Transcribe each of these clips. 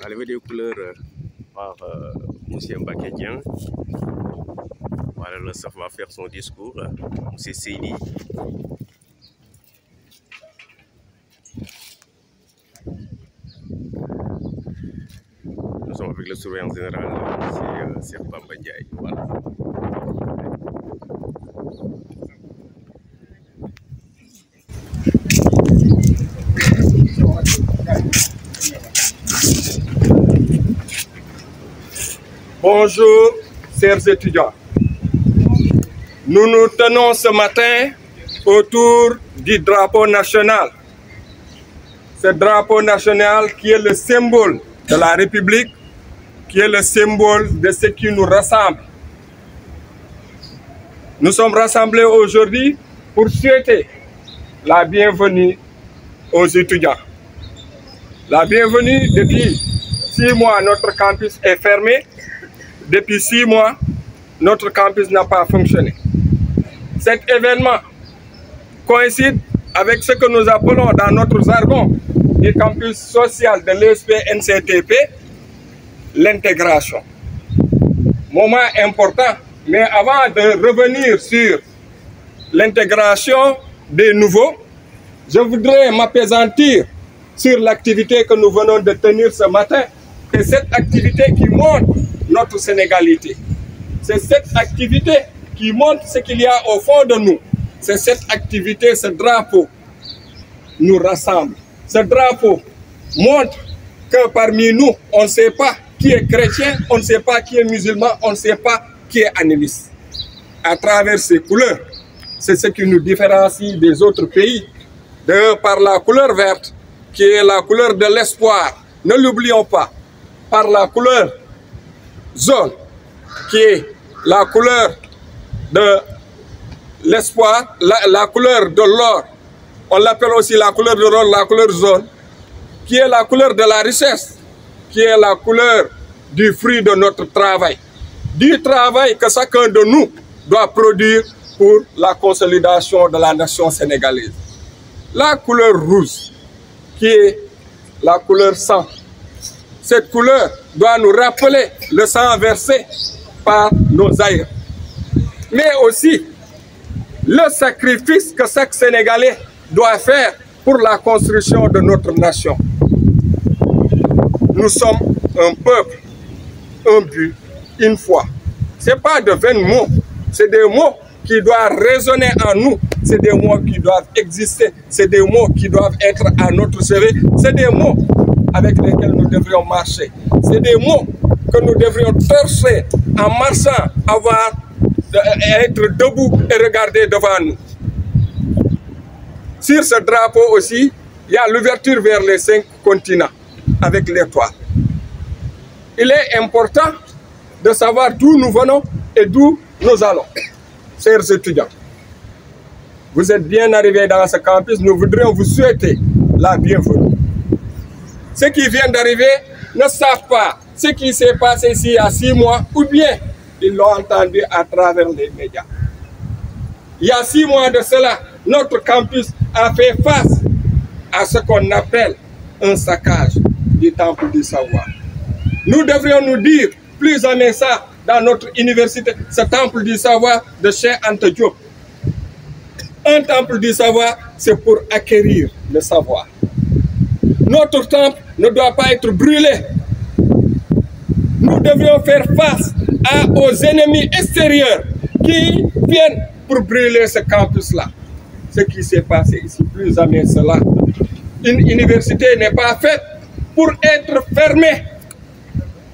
la levée des couleurs par M. Mbaké-Dieng. Voilà, le SAF va faire son discours. M. Seydi. Nous sommes avec le surveillant général, M. Serpa Mbadiaye. Voilà. Bonjour, chers étudiants. Nous nous tenons ce matin autour du drapeau national. Ce drapeau national qui est le symbole de la République, qui est le symbole de ce qui nous rassemble. Nous sommes rassemblés aujourd'hui pour souhaiter la bienvenue aux étudiants. La bienvenue. Depuis 6 mois, notre campus est fermé. Depuis 6 mois, notre campus n'a pas fonctionné. Cet événement coïncide avec ce que nous appelons dans notre jargon du campus social de l'ESP-NCTP, l'intégration. Moment important, mais avant de revenir sur l'intégration des nouveaux, je voudrais m'appesantir sur l'activité que nous venons de tenir ce matin. Et cette activité qui montre notre sénégalité. C'est cette activité qui montre ce qu'il y a au fond de nous. C'est cette activité, ce drapeau nous rassemble. Ce drapeau montre que parmi nous, on ne sait pas qui est chrétien, on ne sait pas qui est musulman, on ne sait pas qui est animiste. À travers ces couleurs, c'est ce qui nous différencie des autres pays. Par la couleur verte, qui est la couleur de l'espoir, ne l'oublions pas. Par la couleur jaune, qui est la couleur de l'espoir, la couleur de l'or, on l'appelle aussi la couleur de l'or, la couleur jaune, qui est la couleur de la richesse, qui est la couleur du fruit de notre travail, du travail que chacun de nous doit produire pour la consolidation de la nation sénégalaise. La couleur rouge, qui est la couleur sang. Cette couleur doit nous rappeler le sang versé par nos aïeux. Mais aussi le sacrifice que chaque Sénégalais doit faire pour la construction de notre nation. Nous sommes un peuple, un but, une foi. Ce n'est pas de vains mots, c'est des mots qui doivent résonner en nous, c'est des mots qui doivent exister, c'est des mots qui doivent être à notre CV, c'est des mots avec lesquels nous devrions marcher. C'est des mots que nous devrions torcher en marchant, être debout et regarder devant nous. Sur ce drapeau aussi, il y a l'ouverture vers les 5 continents avec l'étoile. Il est important de savoir d'où nous venons et d'où nous allons. Chers étudiants, vous êtes bien arrivés dans ce campus, nous voudrions vous souhaiter la bienvenue. Ceux qui viennent d'arriver ne savent pas ce qui s'est passé ici il y a 6 mois, ou bien ils l'ont entendu à travers les médias. Il y a 6 mois de cela, notre campus a fait face à ce qu'on appelle un saccage du temple du savoir. Nous devrions nous dire plus jamais ça dans notre université, ce temple du savoir de Cheikh Anta Diop. Un temple du savoir, c'est pour acquérir le savoir. Notre temple ne doit pas être brûlé. Nous devrions faire face aux ennemis extérieurs qui viennent pour brûler ce campus-là. Ce qui s'est passé ici, plus jamais cela. Une université n'est pas faite pour être fermée.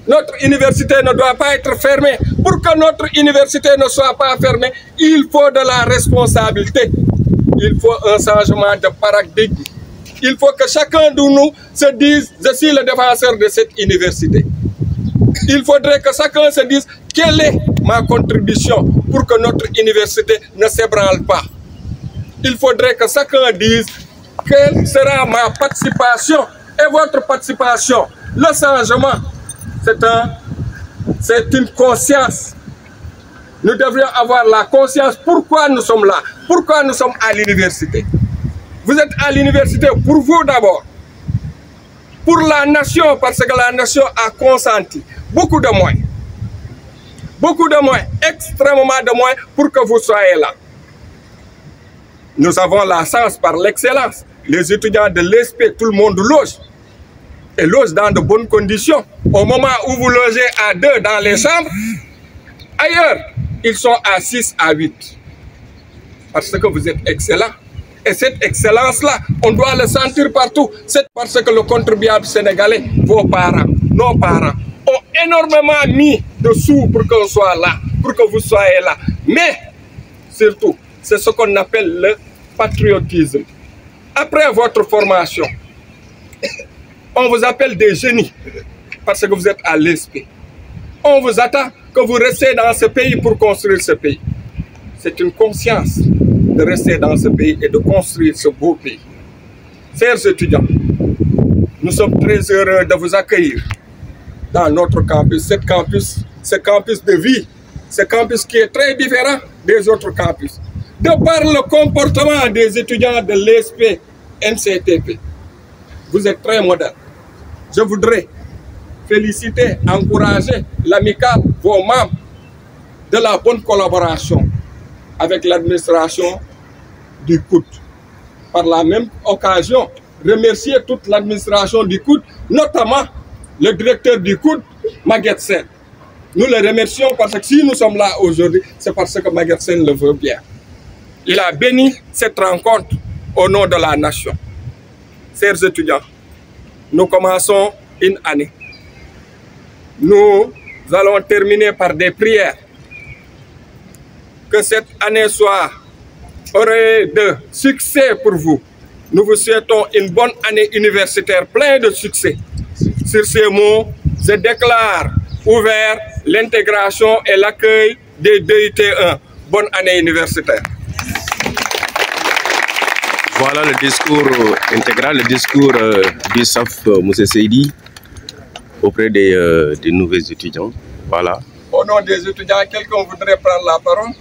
Notre université ne doit pas être fermée. Pour que notre université ne soit pas fermée, il faut de la responsabilité. Il faut un changement de paradigme. Il faut que chacun de nous se dise, je suis le défenseur de cette université. Il faudrait que chacun se dise, quelle est ma contribution pour que notre université ne s'ébranle pas. Il faudrait que chacun dise, quelle sera ma participation et votre participation. Le changement, c'est une conscience. Nous devrions avoir la conscience pourquoi nous sommes là, pourquoi nous sommes à l'université. Vous êtes à l'université pour vous d'abord. pour la nation, parce que la nation a consenti beaucoup de moyens, extrêmement de moyens pour que vous soyez là. Nous avons la chance par l'excellence. Les étudiants de l'ESP, tout le monde loge. Et loge dans de bonnes conditions. Au moment où vous logez à 2 dans les chambres, ailleurs, ils sont à 6, à 8. Parce que vous êtes excellents. Et cette excellence-là, on doit le sentir partout. C'est parce que le contribuable sénégalais, vos parents, nos parents, ont énormément mis de sous pour qu'on soit là, pour que vous soyez là. Mais, surtout, c'est ce qu'on appelle le patriotisme. Après votre formation, on vous appelle des génies parce que vous êtes à l'ESP. On vous attend que vous restiez dans ce pays pour construire ce pays. C'est une conscience de rester dans ce pays et de construire ce beau pays. Chers étudiants, nous sommes très heureux de vous accueillir dans notre campus. Ce campus de vie, ce campus qui est très différent des autres campus. De par le comportement des étudiants de l'ESP NCTP, vous êtes très moderne. Je voudrais féliciter, encourager l'amicale, vos membres, de la bonne collaboration avec l'administration du COUD. Par la même occasion, remercier toute l'administration du COUD, notamment le directeur du COUD, Maguette Sène. Nous le remercions parce que si nous sommes là aujourd'hui, c'est parce que Maguette Sène le veut bien. Il a béni cette rencontre au nom de la nation. Chers étudiants, nous commençons une année. Nous allons terminer par des prières. Que cette année soit aurait de succès pour vous. Nous vous souhaitons une bonne année universitaire pleine de succès. Sur ces mots, je déclare ouvert l'intégration et l'accueil des DUT1. Bonne année universitaire. Voilà le discours intégral, le discours du SAF Moussé Seydi auprès des nouveaux étudiants. Voilà. Au nom des étudiants, quelqu'un voudrait prendre la parole?